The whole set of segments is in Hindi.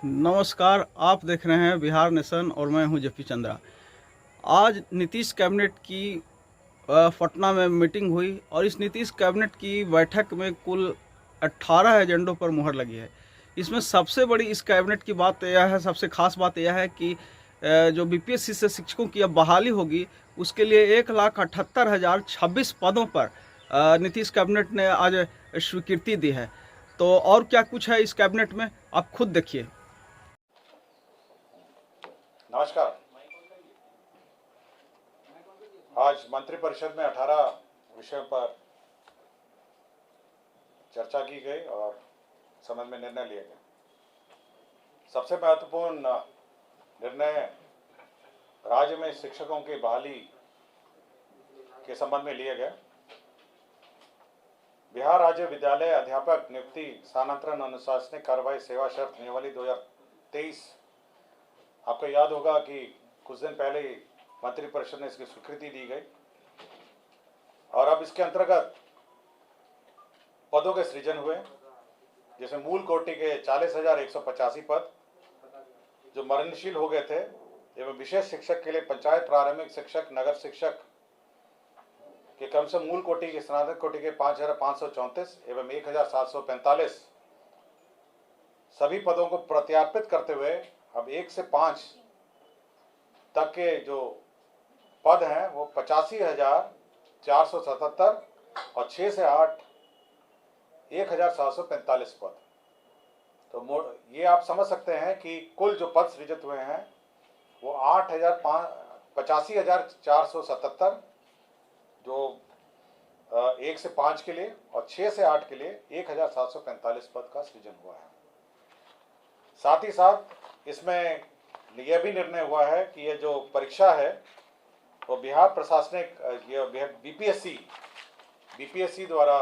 नमस्कार, आप देख रहे हैं बिहार नेशन और मैं हूं जेपी चंद्रा। आज नीतीश कैबिनेट की पटना में मीटिंग हुई और इस नीतीश कैबिनेट की बैठक में कुल 18 एजेंडों पर मुहर लगी है। इसमें सबसे बड़ी इस कैबिनेट की बात यह है, सबसे खास बात यह है कि जो बीपीएससी से शिक्षकों की अब बहाली होगी, उसके लिए 1,78,026 पदों पर नीतीश कैबिनेट ने आज स्वीकृति दी है। तो और क्या कुछ है इस कैबिनेट में, आप खुद देखिए। नमस्कार। आज मंत्रिपरिषद में 18 विषयों पर चर्चा की गई और संबंध में निर्णय लिए गए। सबसे महत्वपूर्ण निर्णय राज्य में शिक्षकों की बहाली के संबंध में लिए गए। बिहार राज्य विद्यालय अध्यापक नियुक्ति स्थानांतरण अनुशासनिक कार्रवाई सेवा शर्त नियमावली 2023, आपको याद होगा कि कुछ दिन पहले ही मंत्रिपरिषद ने इसकी स्वीकृति दी गई और अब इसके अंतर्गत पदों के सृजन हुए, जिसमें मूल कोटि के 40,185 पद जो मरणशील हो गए थे एवं विशेष शिक्षक के लिए पंचायत प्रारंभिक शिक्षक, नगर शिक्षक के क्रम से मूल कोटि के स्नातक कोटि के 5,534 एवं 1,745 सभी पदों को प्रत्यार्पित करते हुए अब 1 से 5 तक के जो पद हैं वो 85,477 और 6 से 8 1,745 पद। तो ये आप समझ सकते हैं कि कुल जो पद सृजित हुए हैं वो 85,477 जो 1 से 5 के लिए और 6 से 8 के लिए 1,745 पद का सृजन हुआ है। साथ ही साथ इसमें यह भी निर्णय हुआ है कि ये जो परीक्षा है वो बिहार प्रशासनिक बीपीएससी द्वारा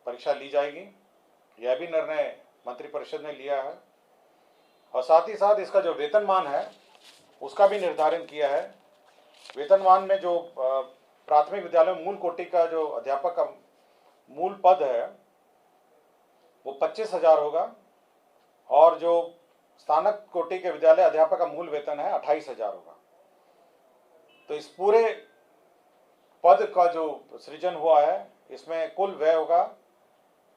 परीक्षा ली जाएगी। यह भी निर्णय मंत्रिपरिषद ने लिया है और साथ ही साथ इसका जो वेतनमान है उसका भी निर्धारण किया है। वेतनमान में जो प्राथमिक विद्यालय में मूल कोटि का जो अध्यापक का मूल पद है वो 25,000 होगा और जो स्नातक कोटि के विद्यालय अध्यापक का मूल वेतन है 28,000 होगा। तो इस पूरे पद का जो सृजन हुआ है इसमें कुल व्यय होगा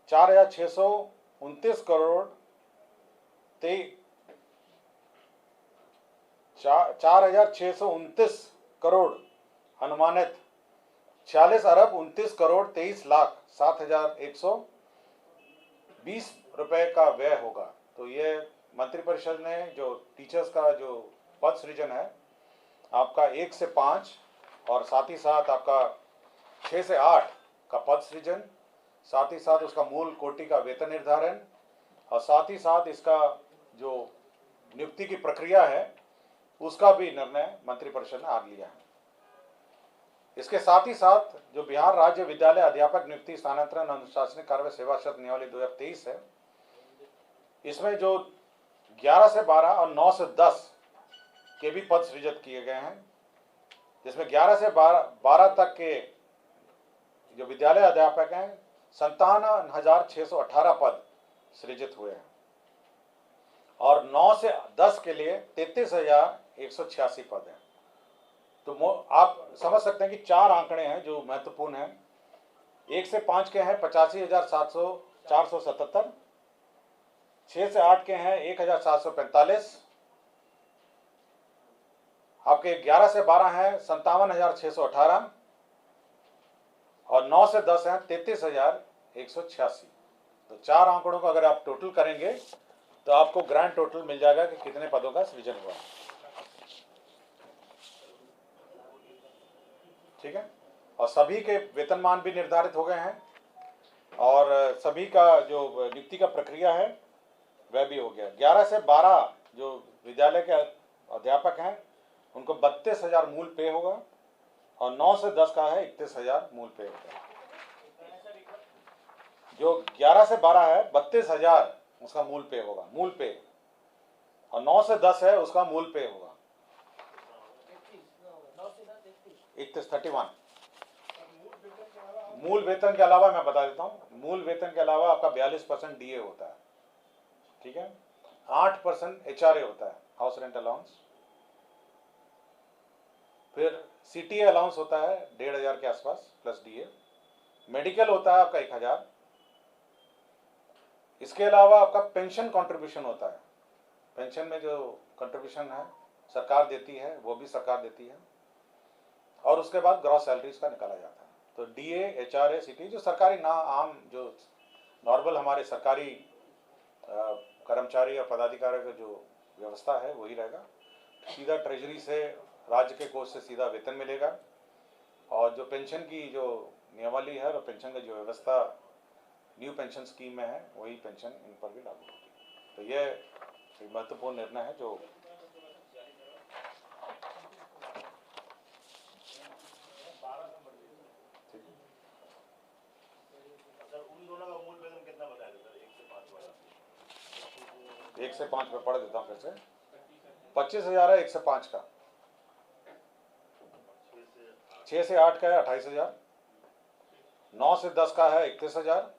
4,629 करोड़ 4,629 करोड़ अनुमानित 46 अरब 29 करोड़ 23 लाख 7,120 रुपए का व्यय होगा। तो ये मंत्रिपरिषद ने जो टीचर्स का जो पद सृजन है आपका 1 से 5 और साथ ही साथ आपका 6 से 8 का पद सृजन, साथ ही साथ उसका मूल कोटि का वेतन निर्धारण और साथ ही साथ इसका जो नियुक्ति की प्रक्रिया है उसका भी निर्णय मंत्रिपरिषद ने आज लिया है। इसके साथ ही साथ जो बिहार राज्य विद्यालय अध्यापक नियुक्ति स्थानांतरण अनुशासनिक कार्रवाई सेवा शर्त नियमावली 2023 है, इसमें जो 11 से 12 और 9 से 10 के भी पद सृजित किए गए हैं, जिसमें 11 से 12 तक के जो विद्यालय अध्यापक हैं 57,618 पद सृजित हुए हैं और 9 से 10 के लिए 33,186 पद हैं। तो आप समझ सकते हैं कि 4 आंकड़े हैं जो महत्वपूर्ण हैं। 1 से 5 के हैं 85,477, 6 से 8 के हैं 1,745, आपके 11 से 12 हैं 57,618 और 9 से 10 हैं 33,186। तो 4 आंकड़ों को अगर आप टोटल करेंगे तो आपको ग्रैंड टोटल मिल जाएगा कि कितने पदों का सृजन हुआ है। ठीक है, और सभी के वेतनमान भी निर्धारित हो गए हैं और सभी का जो नियुक्ति का प्रक्रिया है वह भी हो गया। 11 से 12 जो विद्यालय के अध्यापक हैं उनको 32,000 मूल पे होगा और 9 से 10 का है 31,000 मूल पे होगा। जो 11 से 12 है 32,000 उसका मूल पे होगा, मूल पे, और 9 से 10 है उसका मूल पे होगा 31 मूल वेतन के अलावा मैं बता देता हूँ, मूल वेतन के अलावा आपका 42% डीए होता है, ठीक है, 8% एचआरए होता है, हाउस रेंट अलाउंस, फिर सीटीए अलाउंस होता है 1500 के आसपास प्लस डीए, मेडिकल होता है आपका 1000, इसके अलावा आपका पेंशन कंट्रीब्यूशन होता है, पेंशन में जो कंट्रीब्यूशन है सरकार देती है वो भी सरकार देती है, और उसके बाद ग्रॉस सैलरीज का निकाला जाता है। तो डीए, एचआरए, सीटी जो सरकारी ना आम जो नॉर्मल हमारे सरकारी कर्मचारी और पदाधिकारी का जो व्यवस्था है वही रहेगा। सीधा ट्रेजरी से राज्य के कोष से सीधा वेतन मिलेगा, और जो पेंशन की जो नियमावली है और पेंशन की जो व्यवस्था न्यू पेंशन स्कीम में है वही पेंशन इन पर भी लागू होगी। तो ये एक महत्वपूर्ण निर्णय है जो उन दोनों का मूल वेतन कितना बताया सर? 1 से 5 वाला 1 से 5 में पढ़ देता हूँ फिर से। 25,000 है 1 से 5 का, 6 से 8 का है 28,000, 9 से 10 का है 31,000,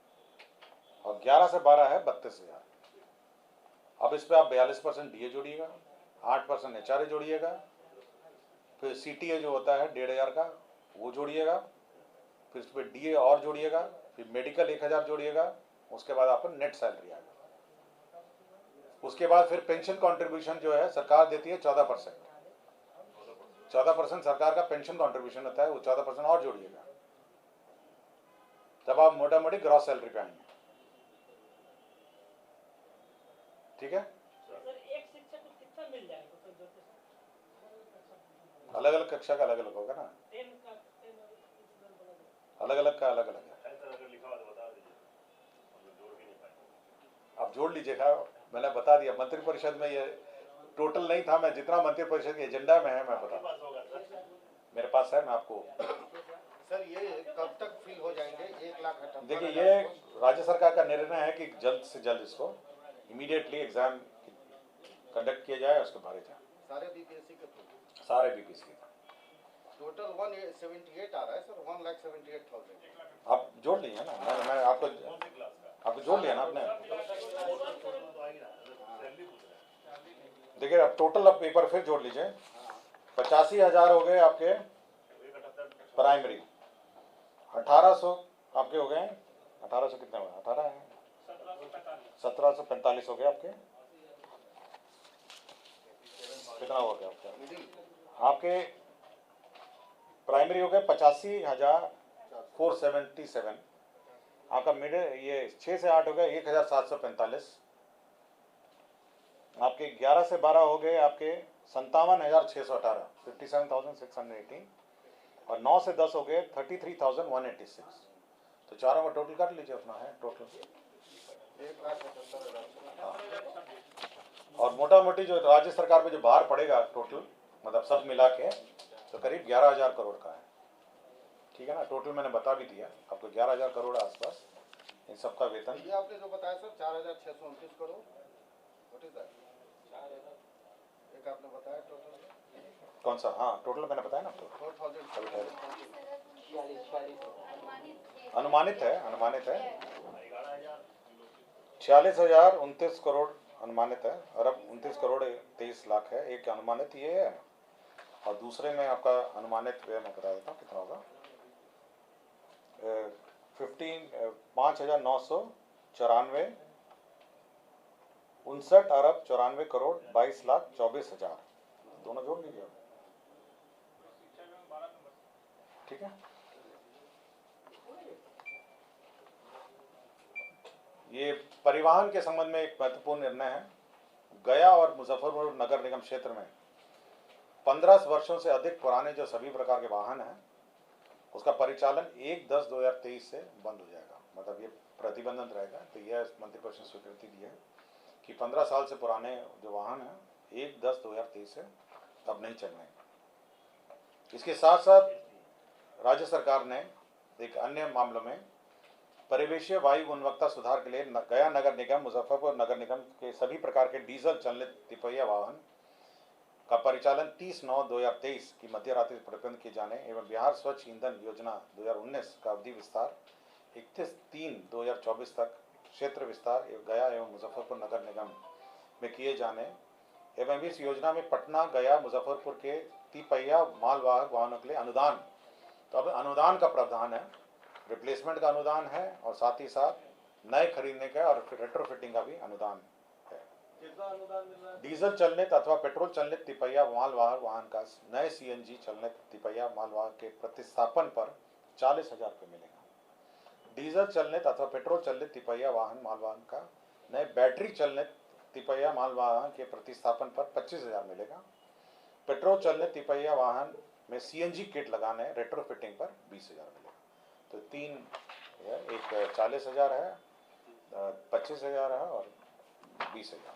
और 11 से 12 है 32,000। अब इस पे आप 42% डीए जोड़िएगा, 8% एचआरए जोड़िएगा, फिर सीटीए जो होता है 1500 का वो जोड़िएगा, फिर इस पर डीए और जोड़िएगा, फिर मेडिकल 1000 जोड़िएगा, उसके बाद आपको नेट सैलरी आएगा। उसके बाद फिर पेंशन कंट्रीब्यूशन जो है सरकार देती है 14%, 14% सरकार का पेंशन कंट्रीब्यूशन होता है, वो 14% और जोड़िएगा, तब आप मोटा मोटी ग्रॉस सैलरी पे आएंगे, ठीक है। सर एक शिक्षक को कितना मिल जाएगा तो जो अलग अलग कक्षा का अलग अलग होगा ना, 10 का अलग अलग का अलग अलग है। है। सर अगर लिखा हुआ तो बता दीजिए, हम लोग जोड़ भी नहीं पाएंगे। आप जोड़ लीजिएगा, मैंने बता दिया मंत्रिपरिषद में, ये टोटल नहीं था, मैं जितना मंत्रिपरिषद के एजेंडा में है मैं बता, पास होगा सर। मेरे पास है, मैं आपको। सर ये कब तक फिल हो जाएंगे 1,58,000? देखिए ये राज्य सरकार का निर्णय है कि जल्द से जल्द इसको इमीडिएटली एग्जाम कंडक्ट किया जाए, उसको भरे जाए सारे बीपीएससी के थ्रू सारे बीपीएससी का। टोटल 178 आ रहा है सर, 1,78,000। आप जोड़ लीजिए ना, मैं आपको जोड़ लिया ना आपने। देखिए अब टोटल आप एक बार फिर जोड़ लीजिए, 85,000 हो गए आपके प्राइमरी, 1800 आपके हो गए, 1800 कितने हुए, 18 है, 1745 हो गए आपके, कितना हो गया आपके प्राइमरी हो गए 85,477, आपका मिडिल ये 6 से 8 हो गया 1,745, आपके 11 से 12 हो गए आपके 57,618, 57,618, और 9 से 10 हो गए 33,186। तो चारों का टोटल कर लीजिए अपना है टोटल, 1,78,000। और मोटा मोटी जो राज्य सरकार पे जो भार पड़ेगा टोटल मतलब सब मिला के तो करीब 11,000 करोड़ का है, ठीक है ना। टोटल मैंने बता भी दिया आपको, 11,000 करोड़ आसपास इन सबका वेतन। ये आपने जो बताया sir 4,629 crore, what is that? एक आपने बताया टोटल कौन सा? हाँ टोटल मैंने बताया ना आपको, 4,000 अनुमानित है 46,029 करोड़ अनुमानित है, अरब 29 करोड़ 23 लाख है, एक अनुमानित ये है, और दूसरे में आपका अनुमानित व्यय मैं बता देता हूँ कितना होगा, 5,994, 59 अरब 94 करोड़ 22 लाख 24,000, दोनों जोड़ लीजिए, ठीक है। ये परिवहन के संबंध में एक महत्वपूर्ण निर्णय है। गया और मुजफ्फरपुर नगर निगम क्षेत्र में 15 वर्षों से अधिक पुराने जो सभी प्रकार के वाहन हैं उसका परिचालन 1/10/2023 से बंद हो जाएगा, मतलब ये प्रतिबंधित रहेगा। तो यह मंत्रिपरिषद ने स्वीकृति दी है कि 15 साल से पुराने जो वाहन हैं 1/10/2023 से अब नहीं चलने। इसके साथ साथ राज्य सरकार ने एक अन्य मामलों में परिवेशीय वायु गुणवत्ता सुधार के लिए गया नगर निगम, मुजफ्फरपुर नगर निगम के सभी प्रकार के डीजल चालित तिपहिया वाहन का परिचालन 30/9/2023 की मध्य रात्रि से प्रतिबंध किए जाने एवं बिहार स्वच्छ ईंधन योजना 2019 का अवधि विस्तार 31/3/2024 तक क्षेत्र विस्तार एवं गया एवं मुजफ्फरपुर नगर निगम में किए जाने एवं इस योजना में पटना, गया, मुजफ्फरपुर के तिपहिया मालवाहक वाहनों के लिए अनुदान, तो अब अनुदान का प्रावधान है, रिप्लेसमेंट का अनुदान है और साथ ही साथ नए खरीदने का और रेट्रोफिटिंग का भी अनुदान है। कितना अनुदान मिल रहा है? डीजल चलनित अथवा पेट्रोल चलनित तिपहिया मालवाहक वाहन का नए सीएनजी चलनित तिपहिया मालवाहक के प्रतिस्थापन पर 40,000 रुपये मिलेगा। डीजल चलनित अथवा पेट्रोल चलनित तिपहिया वाहन मालवाहन का नए बैटरी चलनित तिपहिया मालवाहन के प्रतिस्थापन पर 25,000 मिलेगा। पेट्रोल चलनित तिपहिया वाहन में सीएनजी किट लगाने रेट्रोफिटिंग पर 20,000 मिलेगा। तो तीन है, एक 40,000 है, 25,000 है और 20,000।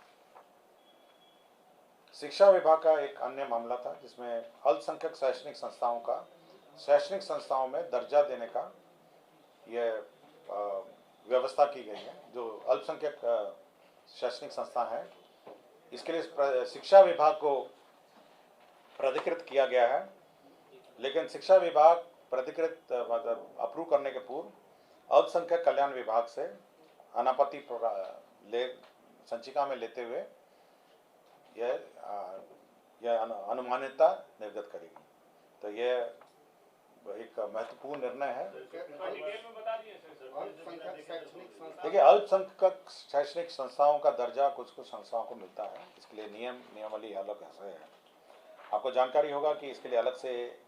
शिक्षा विभाग का एक अन्य मामला था जिसमें अल्पसंख्यक शैक्षणिक संस्थाओं में दर्जा देने का यह व्यवस्था की गई है। जो अल्पसंख्यक शैक्षणिक संस्था है इसके लिए शिक्षा विभाग को प्राधिकृत किया गया है, लेकिन शिक्षा विभाग प्राधिकृत मतलब अप्रूव करने के पूर्व अल्पसंख्यक कल्याण विभाग से अनापत्ति संचिका में लेते हुए यह अनुमानितता निर्गत करेगी। तो यह एक महत्वपूर्ण निर्णय है। देखिए, अल्पसंख्यक शैक्षणिक संस्थाओं का दर्जा कुछ संस्थाओं को मिलता है, इसके लिए नियमावली अलग है। आपको जानकारी होगा कि इसके लिए अलग से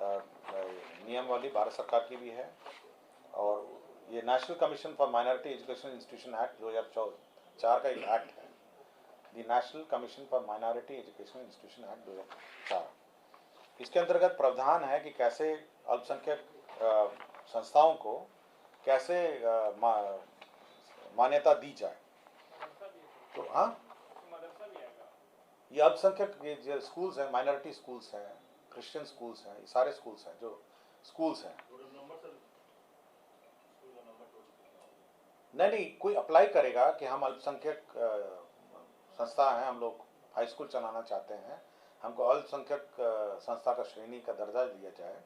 नियमावली भारत सरकार की भी है और ये national commission for minority education institution act 2004 का एक एक्ट है, the national commission for minority education institution act 2004। इसके अंतर्गत प्रावधान है कि कैसे अल्पसंख्यक संस्थाओं को कैसे मान्यता दी जाए। तो हाँ, ये अल्पसंख्यक ये जो स्कूल्स हैं, माइनॉरिटी स्कूल्स हैं, क्रिश्चियन स्कूल्स हैं, ये सारे स्कूल्स हैं जो स्कूल्स हैं। नहीं, कोई अप्लाई करेगा कि हम अल्पसंख्यक संस्था हैं, हम लोग हाई स्कूल चलाना चाहते हैं, हमको अल्पसंख्यक संस्था का श्रेणी का दर्जा दिया जाए,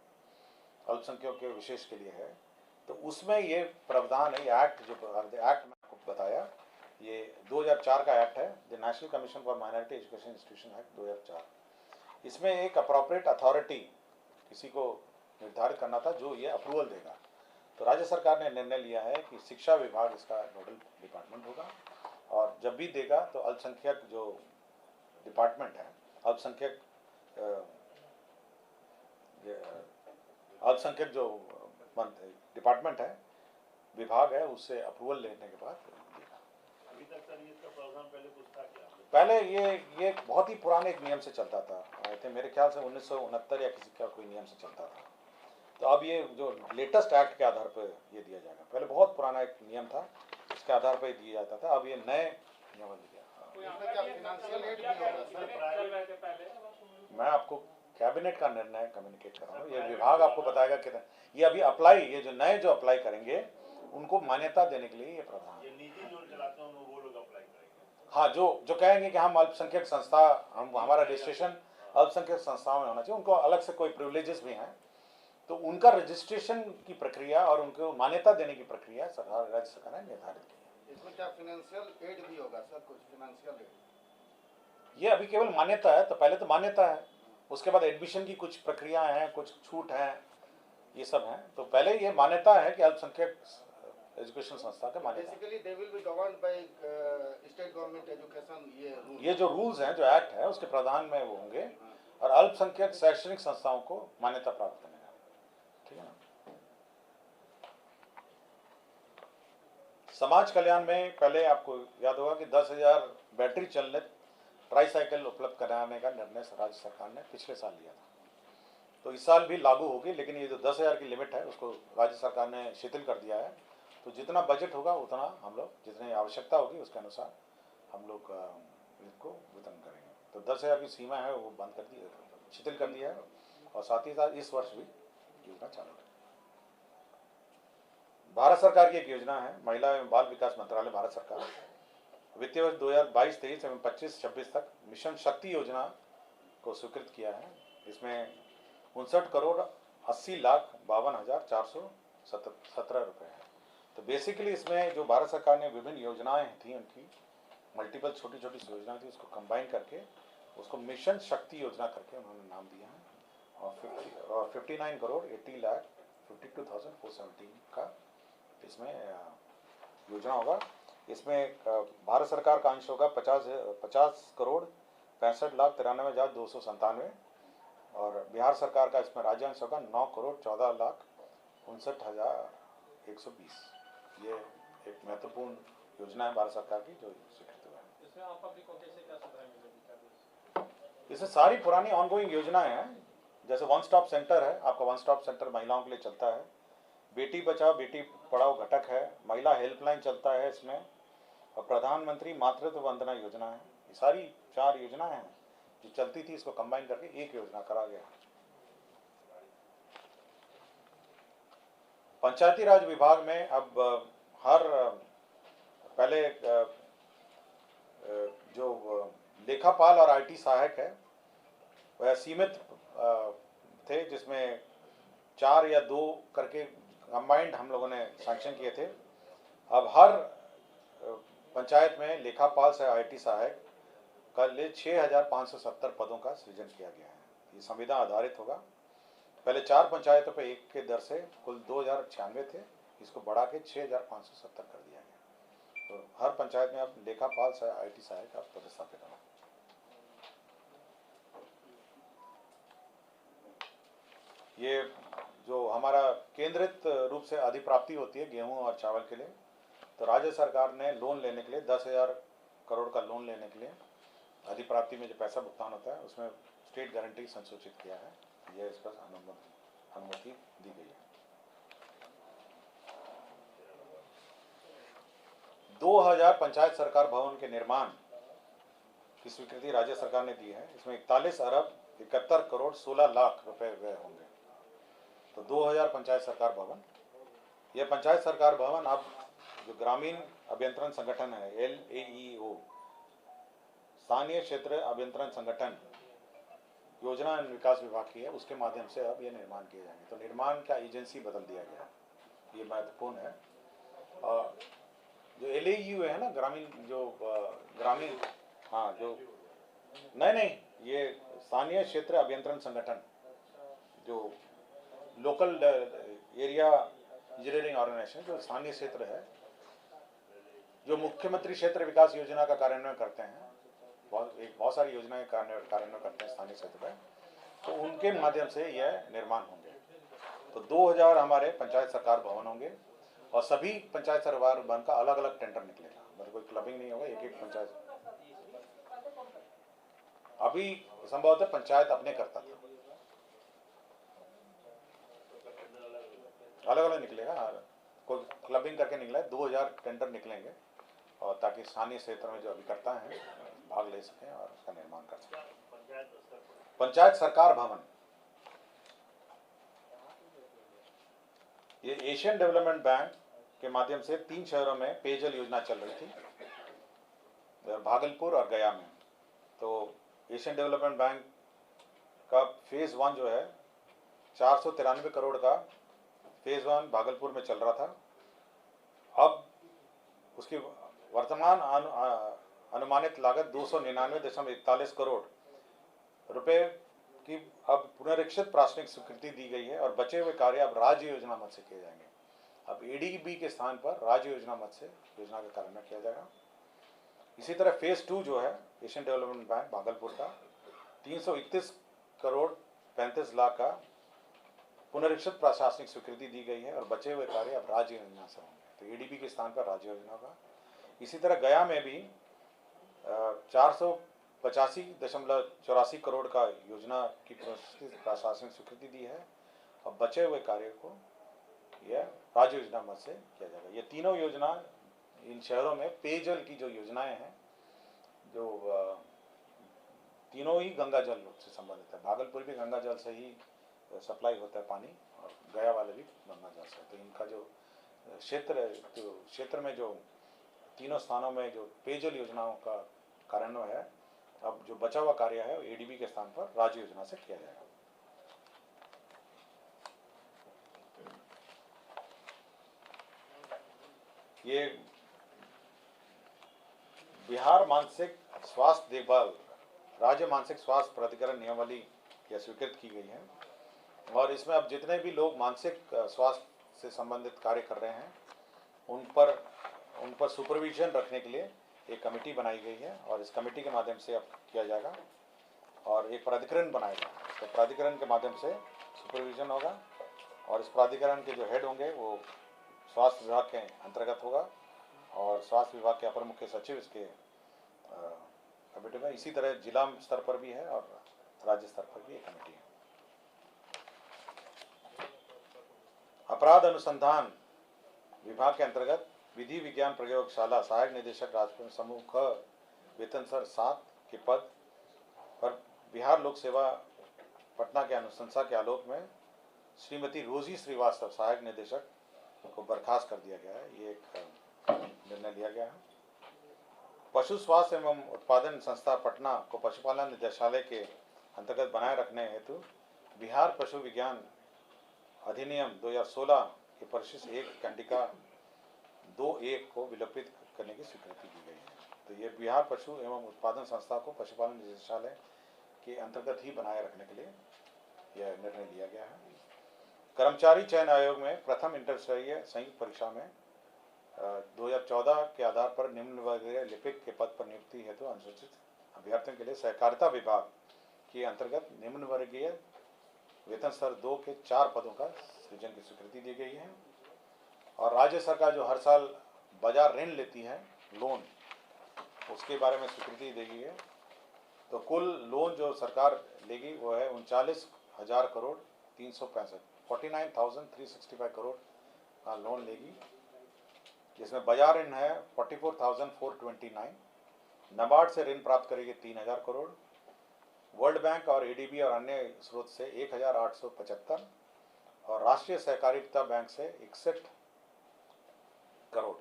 अल्पसंख्यकों के विशेष के लिए है, तो उसमें ये प्रावधान है। ये एक्ट जो एक्ट में आपको बताया, ये 2004 का एक्ट है, the national commission for minority education institution act 2004। इसमें एक अप्रोप्रिएट अथॉरिटी किसी को निर्धारित करना था जो ये अप्रूवल देगा। तो राज्य सरकार ने निर्णय लिया है कि शिक्षा विभाग इसका नोडल डिपार्टमेंट होगा और जब भी देगा तो अल्पसंख्यक जो डिपार्टमेंट है, अल्पसंख्यक जो डिपार्टमेंट है, विभाग है, उससे अप्रूवल लेने के बाद देगा। अभी तक सर ये इसका प्रावधान पहले कुछ था क्या? पहले ये बहुत ही पुराने एक नियम से चलता था, मेरे ख्याल से 1969 या किसी का कोई नियम से चलता था। तो अब ये जो लेटेस्ट एक्ट के आधार पर ये दिया जाएगा। पहले बहुत पुराना एक नियम था, इसके आधार पर दिया जाता था, अब ये नए नियम दिया। मैं आपको कैबिनेट का निर्णय कम्युनिकेट कर रहा हूँ, ये विभाग आपको बताएगा कि ये अभी अप्लाई, ये जो नए जो अप्लाई करेंगे उनको मान्यता देने के लिए ये प्रावधान। ये निजी जो चलाते हैं वो लोग अप्लाई करेंगे। हाँ, जो कहेंगे कि हम अल्पसंख्यक संस्था, हमारा रजिस्ट्रेशन अल्पसंख्यक संस्थाओं में होना चाहिए, उनको अलग से कोई प्रिविलेजेस भी हैं, तो उनका रजिस्ट्रेशन की प्रक्रिया और उनको मान्यता देने की प्रक्रिया सरकार, राज्य सरकार ने निर्धारित की है। इसमें क्या फाइनेंशियल एड भी होगा सर? कुछ फाइनेंशियल एड? ये अभी केवल मान्यता है, तो पहले तो मान्यता है, उसके बाद एडमिशन की कुछ प्रक्रियाएं हैं, कुछ छूट हैं, ये सब हैं। तो पहले ये मान्यता है कि अल्पसंख्यक एजुकेशन संस्था का मान्यता। Basically they will be governed by state government education. ये जो रूल्स हैं, जो एक्ट है, उसके प्रावधान में वो होंगे और अल्पसंख्यक शैक्षणिक संस्थाओं को मान्यता प्राप्त करने का, ठीक है ना। समाज कल्याण में पहले आपको याद होगा कि 10,000 बैटरी चलित ट्राईसाइकिल उपलब्ध कराने का निर्णय राज्य सरकार ने पिछले साल लिया था। तो इस साल भी लागू होगी, लेकिन ये जो 10,000 की लिमिट है उसको राज्य सरकार ने शिथिल कर दिया है। तो जितना बजट होगा उतना हम लोग, जितनी आवश्यकता होगी उसके अनुसार हम लोग इनको वितरण करेंगे। तो 10,000 की सीमा है वो बंद कर दी, शिथिल कर दिया है और साथ ही साथ इस वर्ष भी योजना चालू है। भारत सरकार की एक योजना है, महिला एवं बाल विकास मंत्रालय भारत सरकार वित्तीय वर्ष 2022-23 एवं 25-26 तक मिशन शक्ति योजना को स्वीकृत किया है। इसमें 59,80,52,417 रुपये है। तो बेसिकली इसमें जो भारत सरकार ने विभिन्न योजनाएं थी उनकी मल्टीपल छोटी छोटी योजनाएं थी उसको कंबाइन करके उसको मिशन शक्ति योजना करके उन्होंने नाम दिया है और 59,80,52,417 का इसमें योजना होगा। इसमें भारत सरकार का अंश होगा 50,65,93,297 और बिहार सरकार का इसमें राज्य अंश होगा 9,14,59,120। ये एक महत्वपूर्ण योजना है भारत सरकार की जो स्वीकृत हुआ है। इसमें आम पब्लिक को कैसे क्या सुविधाएं मिलेगी? इससे सारी पुरानी ऑनगोइंग योजनाएं हैं, जैसे वन स्टॉप सेंटर है, आपका वन स्टॉप सेंटर महिलाओं के लिए चलता है, बेटी बचाओ बेटी पढ़ाओ घटक है, महिला हेल्पलाइन चलता है इसमें, और प्रधानमंत्री मातृत्व वंदना योजना है। ये सारी 4 योजनाएं हैं जो चलती थी, इसको कंबाइन करके एक योजना करा गया। पंचायती राज विभाग में अब हर पहले जो लेखापाल और आईटी सहायक है वह सीमित थे, जिसमें 4 या 2 करके कंबाइंड हम लोगों ने सैंक्शन किए थे। अब हर पंचायत में लेखापाल से आईटी सहायक का लिए 6,570 पदों का सृजन किया गया है। ये संविदा आधारित होगा। पहले 4 पंचायतों पे 1 के दर से कुल 2,096 थे, इसको बढ़ा के 6,570 कर दिया गया। तो हर पंचायत में अब लेखापाल से आईटी सहायक आप पदस्थापित होगा। ये जो हमारा केंद्रित रूप से अधिप्राप्ति होती है गेहूं और चावल के लिए, तो राज्य सरकार ने लोन लेने के लिए 10,000 करोड़ का लोन लेने के लिए अधिप्राप्ति में जो पैसा भुगतान होता है उसमें स्टेट गारंटी संसूचित किया है। यह इस पर अनुमति दी गई है। 2000 पंचायत सरकार भवन के निर्माण की स्वीकृति राज्य सरकार ने दी है। इसमें 41 अरब 71 करोड़ 16 लाख रुपए व्यय होंगे। तो 2000 पंचायत सरकार भवन, यह पंचायत सरकार भवन अब जो ग्रामीण अभियंत्रण संगठन है LAEO, स्थानीय क्षेत्र अभियंत्रण संगठन योजना एवं विकास विभाग की है, उसके माध्यम से अब ये निर्माण किए जाएंगे। तो निर्माण का एजेंसी बदल दिया गया, ये महत्वपूर्ण है। और जो LAEO है ना, ग्रामीण हाँ जो नहीं ये स्थानीय क्षेत्र अभियंत्रण संगठन जो लोकल एरिया इंजीनियरिंग ऑर्गेनाइजेशन जो स्थानीय क्षेत्र है, जो मुख्यमंत्री क्षेत्र विकास योजना का कार्यान्वयन करते हैं, बहुत सारी योजनाएं कार्यान्वयन करते हैं स्थानीय क्षेत्र में, तो उनके माध्यम से यह निर्माण होंगे। तो 2000 हमारे पंचायत सरकार भवन होंगे और सभी पंचायत सरकार भवन का अलग अलग टेंडर निकलेगा, मतलब कोई क्लबिंग नहीं होगा। एक पंचायत अभी संभवतः पंचायत अपने करता था, अलग अलग निकलेगा, कोई क्लबिंग करके निकला है। 2000 टेंडर निकलेंगे और ताकि स्थानीय क्षेत्र में जो अभिकर्ता हैं भाग ले सकें और उसका निर्माण कर सकें। पंचायत सरकार भवन ये एशियन डेवलपमेंट बैंक के माध्यम से 3 शहरों में पेयजल योजना चल रही थी, भागलपुर और गया में। तो एशियन डेवलपमेंट बैंक का फेज 1 जो है 493 करोड़ का फेज 1 भागलपुर में चल रहा था। अब उसकी वर्तमान अनुमानित लागत 299.41 करोड़ रुपए की अब पुनरीक्षित प्राथमिक स्वीकृति दी गई है और बचे हुए कार्य अब राज्य योजना मद से किए जाएंगे। अब ADB के स्थान पर राज्य योजना मद से योजना का कार्यान्वयन किया जाएगा। इसी तरह फेज 2 जो है एशियन डेवलपमेंट बैंक भागलपुर का 331 करोड़ 35 लाख का पुनरीक्षित प्रशासनिक स्वीकृति दी गई है और बचे हुए कार्य अब राज्य योजना से होंगे। तो ADB के स्थान पर राज्य योजना होगा। इसी तरह गया में भी 485.84 करोड़ का योजना की प्रशासनिक स्वीकृति दी है और बचे हुए कार्य को यह राज्य योजना मद से किया जाएगा। ये तीनों योजना इन शहरों में पेयजल की जो योजनाएं हैं, जो तीनों ही गंगा जल से संबंधित है। भागलपुर भी गंगा जल से ही सप्लाई होता है पानी और गया वाले भी गंगा जल से। तो इनका जो क्षेत्र में जो तीनों स्थानों में जो पेयजल योजनाओं का कार्यान्वयन है अब जो बचा हुआ कार्य है एडीबी के स्थान पर राज्य योजना से किया जाएगा। ये बिहार मानसिक स्वास्थ्य देखभाल राज्य मानसिक स्वास्थ्य प्राधिकरण नियमावली यह स्वीकृत की गई है और इसमें अब जितने भी लोग मानसिक स्वास्थ्य से संबंधित कार्य कर रहे हैं उन पर सुपरविजन रखने के लिए एक कमेटी बनाई गई है और इस कमेटी के माध्यम से अब किया जाएगा और एक प्राधिकरण बनाएगा। तो प्राधिकरण के माध्यम से सुपरविजन होगा और इस प्राधिकरण के जो हेड होंगे वो स्वास्थ्य विभाग के अंतर्गत होगा और स्वास्थ्य विभाग के अपर मुख्य सचिव इसके कमेटी में। इसी तरह जिला स्तर पर भी है और राज्य स्तर पर भी एक कमेटी है। अपराध अनुसंधान विभाग के अंतर्गत विधि विज्ञान प्रयोगशाला सहायक निदेशक राजपुर समूह ख वेतन स्तर 7 के पद पर बिहार लोक सेवा पटना के अनुशंसा के आलोक में श्रीमती रोजी श्रीवास्तव सहायक निदेशक को बर्खास्त कर दिया गया है। ये एक निर्णय लिया गया है। पशु स्वास्थ्य एवं उत्पादन संस्था पटना को पशुपालन निदेशालय के अंतर्गत बनाए रखने हेतु बिहार पशु विज्ञान अधिनियम 2016 के परिशिष्ट 1 कंडिका 2(1) को विलोपित करने की स्वीकृति दी गई है। तो ये बिहार पशु एवं उत्पादन संस्था को पशुपालन निदेशालय के अंतर्गत ही बनाए रखने के लिए यह निर्णय लिया गया है। कर्मचारी चयन आयोग में प्रथम इंटरस्तरीय संयुक्त परीक्षा में 2014 के आधार पर निम्न वर्गीय लिपिक के पद पर नियुक्ति हेतु अनुसूचित अभ्यर्थियों के लिए सहकारिता विभाग के अंतर्गत निम्न वर्गीय वेतन स्तर 2 के 4 पदों का सृजन की स्वीकृति दी गई है। और राज्य सरकार जो हर साल बाजार ऋण लेती है लोन, उसके बारे में स्वीकृति दी गई है। तो कुल लोन जो सरकार लेगी वो है 39,000 करोड़ 49,365 करोड़ का लोन लेगी, जिसमें बाजार ऋण है 44,429, नाबार्ड से ऋण प्राप्त करेगी 3,000 करोड़, वर्ल्ड बैंक और एडीबी और अन्य स्रोत से 1,875 और राष्ट्रीय सहकारिता बैंक से 61 करोड़।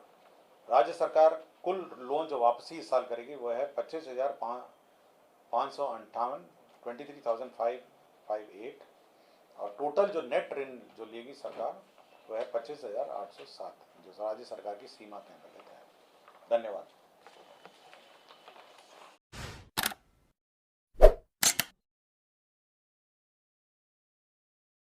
राज्य सरकार कुल लोन जो वापसी इस साल करेगी वो है 25,558 23,558 और टोटल जो नेट ऋण जो लेगी सरकार वो है 25,807 जो राज्य सरकार की सीमा के अंतर्गत है। धन्यवाद।